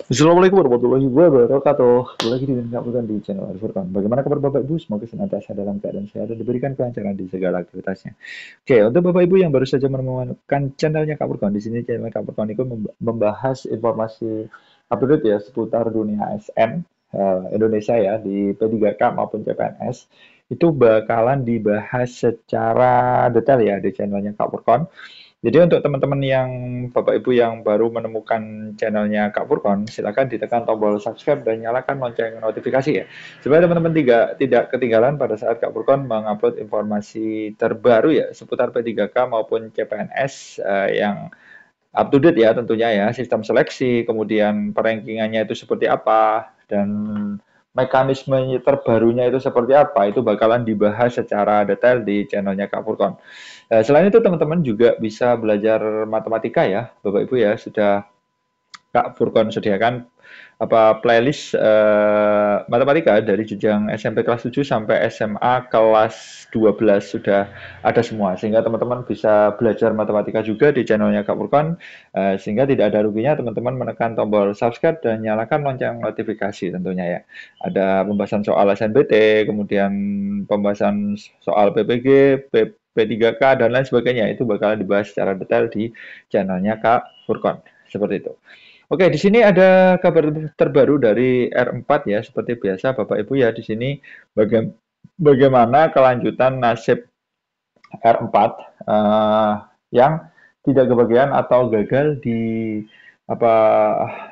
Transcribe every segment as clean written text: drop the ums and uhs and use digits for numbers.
Assalamualaikum warahmatullahi wabarakatuh. Kembali lagi dengan Kak Furkan di channel Al-Furkan. Bagaimana kabar Bapak Ibu? Semoga senantiasa dalam keadaan sehat dan diberikan kelancaran di segala aktivitasnya. Oke, untuk Bapak Ibu yang baru saja menemukan channelnya Kak Furkan, di sini channel Kak Furkan itu membahas informasi update ya seputar dunia ASN Indonesia ya di P3K maupun CPNS. Itu bakalan dibahas secara detail ya di channelnya Kak Furkan. Jadi untuk teman-teman yang Bapak Ibu yang baru menemukan channelnya Kak Furkon, silakan ditekan tombol subscribe dan nyalakan lonceng notifikasi ya. Supaya teman-teman tidak ketinggalan pada saat Kak Furkon mengupload informasi terbaru ya seputar P3K maupun CPNS yang up to date ya tentunya ya, sistem seleksi, kemudian perankingannya itu seperti apa, dan mekanisme terbarunya itu seperti apa, itu bakalan dibahas secara detail di channelnya Kak Furkon. Selain itu teman-teman juga bisa belajar matematika ya, Bapak Ibu ya, sudah Kak Furkon sediakan playlist matematika dari jenjang SMP kelas 7 sampai SMA kelas 12 sudah ada semua sehingga teman-teman bisa belajar matematika juga di channelnya Kak Furkon sehingga tidak ada ruginya teman-teman menekan tombol subscribe dan nyalakan lonceng notifikasi tentunya ya. Ada pembahasan soal SNBT, kemudian pembahasan soal PPG, P3K dan lain sebagainya itu bakal dibahas secara detail di channelnya Kak Furkon. Seperti itu. Oke, di sini ada kabar terbaru dari R4 ya, seperti biasa Bapak Ibu ya di sini bagaimana kelanjutan nasib R4 yang tidak kebagian atau gagal di apa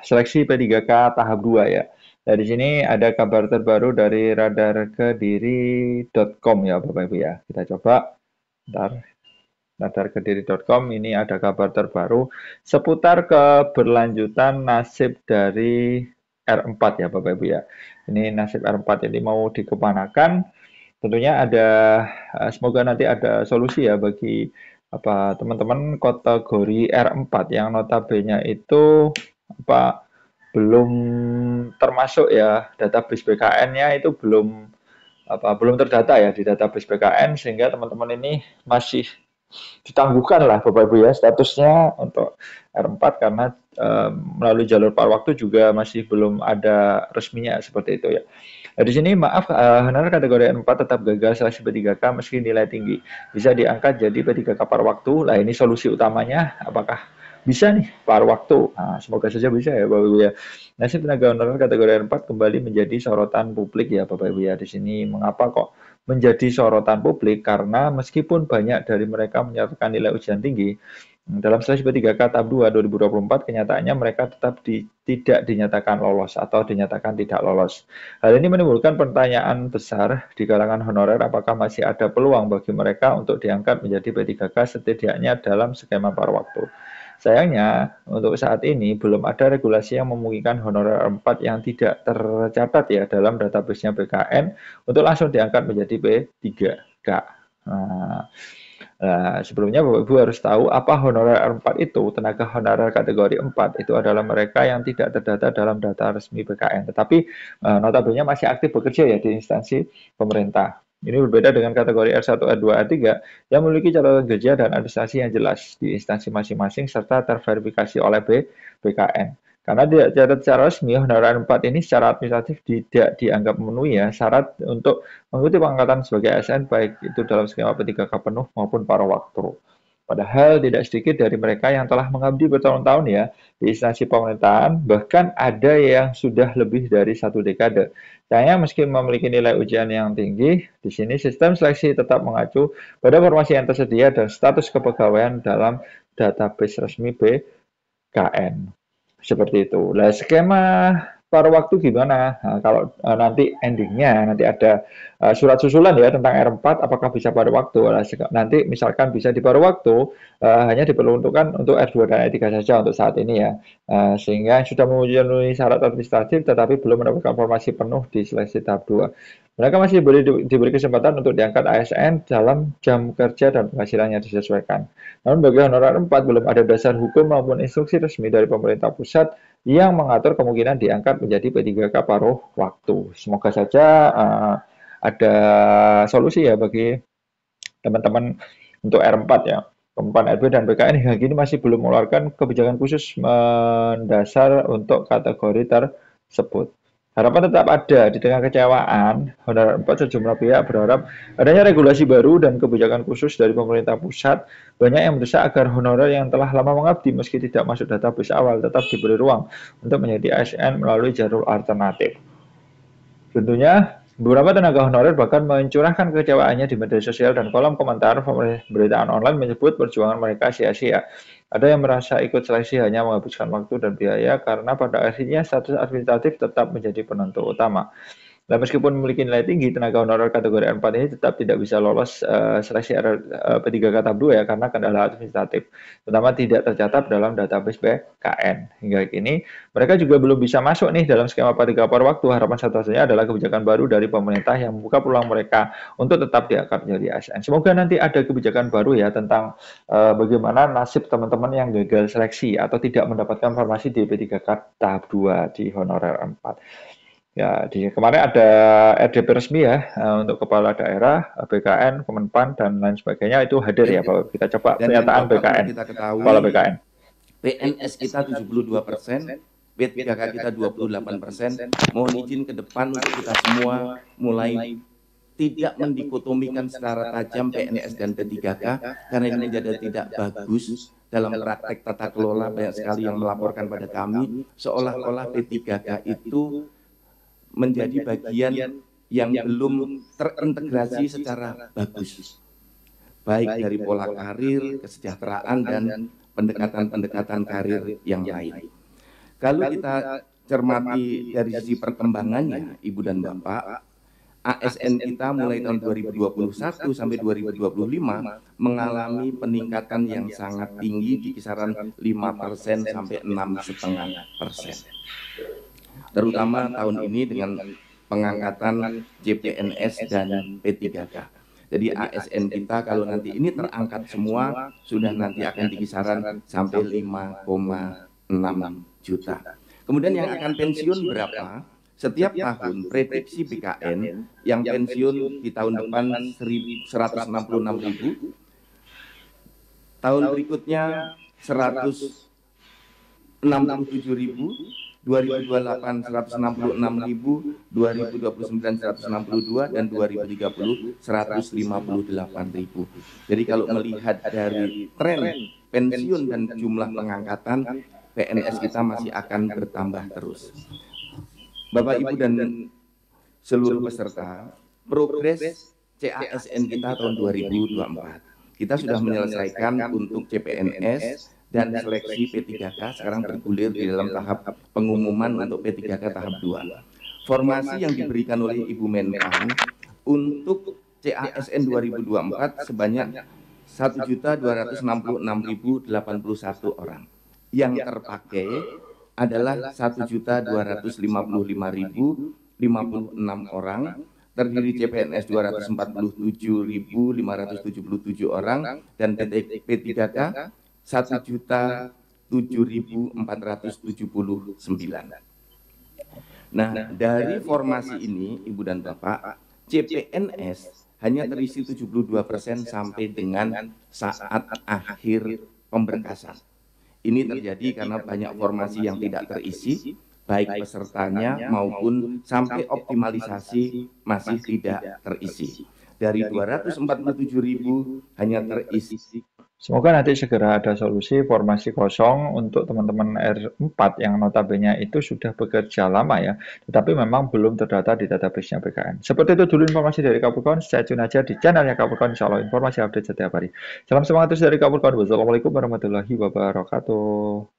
seleksi P3K tahap 2 ya. Nah, di sini ada kabar terbaru dari radarkediri.com ya Bapak Ibu ya. Kita coba bentar. Radarkediri.com ini ada kabar terbaru seputar keberlanjutan nasib dari R4 ya Bapak Ibu ya. Ini nasib R4 ini mau dikemanakan? Tentunya ada semoga nanti ada solusi ya bagi teman-teman kategori R4 yang notabene itu belum termasuk ya database BKN-nya itu belum terdata ya di database BKN sehingga teman-teman ini masih ditangguhkan lah Bapak Ibu ya statusnya untuk R4 karena melalui jalur waktu juga masih belum ada resminya seperti itu ya. Nah, di sini maaf honor kategori R4 tetap gagal seleksi P3K meski nilai tinggi. Bisa diangkat jadi P3K waktu. Lah ini solusi utamanya apakah bisa nih paruh waktu. Nah, semoga saja bisa ya Bapak Ibu ya. Nasib tenaga honorer kategori R4 kembali menjadi sorotan publik ya Bapak Ibu ya. Di sini mengapa kok menjadi sorotan publik karena meskipun banyak dari mereka menyatakan nilai ujian tinggi, dalam seleksi P3K tahap 2 2024 kenyataannya mereka tetap tidak dinyatakan lolos atau dinyatakan tidak lolos. Hal ini menimbulkan pertanyaan besar di kalangan honorer apakah masih ada peluang bagi mereka untuk diangkat menjadi P3K setidaknya dalam skema paruh waktu. Sayangnya, untuk saat ini belum ada regulasi yang memungkinkan honorer 4 yang tidak tercatat ya dalam database-nya BKN untuk langsung diangkat menjadi P3K. Nah, sebelumnya Bapak Ibu harus tahu apa honorer 4 itu. Tenaga honorer kategori 4 itu adalah mereka yang tidak terdata dalam data resmi BKN, tetapi notabene masih aktif bekerja ya di instansi pemerintah. Ini berbeda dengan kategori R1, R2, R3 yang memiliki catatan kerja dan administrasi yang jelas di instansi masing-masing serta terverifikasi oleh BKN. Karena tidak catat secara resmi, honorer 4 ini secara administratif tidak dianggap memenuhi ya syarat untuk mengikuti pengangkatan sebagai ASN baik itu dalam skema P3K penuh maupun paruh waktu. Padahal tidak sedikit dari mereka yang telah mengabdi bertahun-tahun ya di instansi pemerintahan, bahkan ada yang sudah lebih dari 1 dekade. Sayangnya meski memiliki nilai ujian yang tinggi, di sini sistem seleksi tetap mengacu pada informasi yang tersedia dan status kepegawaian dalam database resmi BKN. Seperti itu. Nah, skema paruh waktu gimana? Nah, kalau nanti endingnya nanti ada surat susulan ya tentang R4 apakah bisa paruh waktu. Nah, nanti misalkan bisa di paruh waktu hanya diperuntukkan untuk R2 dan R3 saja untuk saat ini ya. Sehingga sudah memenuhi syarat administratif tetapi belum mendapatkan informasi penuh di seleksi tahap 2. Mereka masih diberi kesempatan untuk diangkat ASN dalam jam kerja dan penghasilan yang disesuaikan. Namun bagi honorer 4 belum ada dasar hukum maupun instruksi resmi dari pemerintah pusat yang mengatur kemungkinan diangkat menjadi P3K paruh waktu. Semoga saja ada solusi ya bagi teman-teman untuk R4 ya. Kemenpan RB dan BKN hingga kini masih belum mengeluarkan kebijakan khusus mendasar untuk kategori tersebut. Harapan tetap ada di tengah kecewaan honorer 4, sejumlah pihak berharap adanya regulasi baru dan kebijakan khusus dari pemerintah pusat. Banyak yang mendesak agar honorer yang telah lama mengabdi meski tidak masuk database awal tetap diberi ruang untuk menjadi ASN melalui jalur alternatif. Tentunya, beberapa tenaga honorer bahkan mencurahkan kekecewaannya di media sosial dan kolom komentar pemberitaan online menyebut perjuangan mereka sia-sia. Ada yang merasa ikut seleksi hanya menghabiskan waktu dan biaya karena pada akhirnya status administratif tetap menjadi penentu utama. Nah, meskipun memiliki nilai tinggi, tenaga honorer kategori R4 ini tetap tidak bisa lolos seleksi P3K tahap 2 ya karena kendala administratif, terutama tidak tercatat dalam database BKN. Hingga kini, mereka juga belum bisa masuk nih dalam skema P3K per waktu. Harapan satu-satunya adalah kebijakan baru dari pemerintah yang membuka peluang mereka untuk tetap diangkat menjadi ASN. Semoga nanti ada kebijakan baru ya tentang bagaimana nasib teman-teman yang gagal seleksi atau tidak mendapatkan formasi di P3K tahap 2 di honorer 4. Ya, kemarin ada RDP resmi ya untuk kepala daerah, BKN, Kemenpan, dan lain sebagainya itu hadir ya, Pak. Kita coba pernyataan BKN, kita ketahui, kepala BKN. PNS kita 72%, P3K kita 28%. Mohon izin ke depan untuk kita semua mulai tidak mendikotomikan secara tajam PNS dan P3K karena ini menjadi tidak bagus. Dalam praktek tata kelola banyak sekali yang melaporkan pada kami seolah-olah P3K itu menjadi bagian yang belum terintegrasi secara bagus, baik dari pola karir, kesejahteraan, dan pendekatan-pendekatan karir yang lain. Kalau kita cermati dari sisi perkembangannya, Ibu dan Bapak, ASN kita mulai tahun 2021 sampai 2025 mengalami peningkatan yang sangat tinggi di kisaran 5% sampai 6,5%. Terutama tahun ini dengan pengangkatan CPNS dan P3K. Jadi ASN kita kalau nanti ini terangkat semua sudah nanti akan di kisaran sampai 5,6 juta. Kemudian yang akan pensiun berapa? Setiap tahun prediksi BKN yang pensiun di tahun depan 166.000, tahun berikutnya 167.000, 2028 166.000, 2029 162, dan 2030 158.000. Jadi kalau melihat dari tren pensiun dan jumlah pengangkatan, PNS kita masih akan bertambah terus. Bapak, Ibu, dan seluruh peserta, progres CASN kita tahun 2024. Kita sudah menyelesaikan untuk CPNS dan seleksi P3K, sekarang bergulir di dalam tahap pengumuman untuk P3K tahap 2. Formasi yang diberikan oleh Ibu Menpan untuk CASN 2024 sebanyak 1.266.081 orang. Yang terpakai adalah 1.255.056 orang, terdiri CPNS 247.577 orang, dan P3K 1.007.479. Nah, dari formasi ini, Ibu dan Bapak, CPNS hanya terisi 72% sampai dengan saat akhir pemberkasan. Ini terjadi karena banyak formasi yang tidak terisi, baik pesertanya maupun sampai optimalisasi masih tidak terisi. Dari 247.000 hanya terisi. Semoga nanti segera ada solusi formasi kosong untuk teman-teman R4 yang notabene itu sudah bekerja lama ya, tetapi memang belum terdata di database-nya BKN. Seperti itu dulu informasi dari Capricorn. Stay tune aja di channelnya Capricorn, insya Allah informasi update setiap hari. Salam semangat terus dari Capricorn. Wassalamualaikum warahmatullahi wabarakatuh.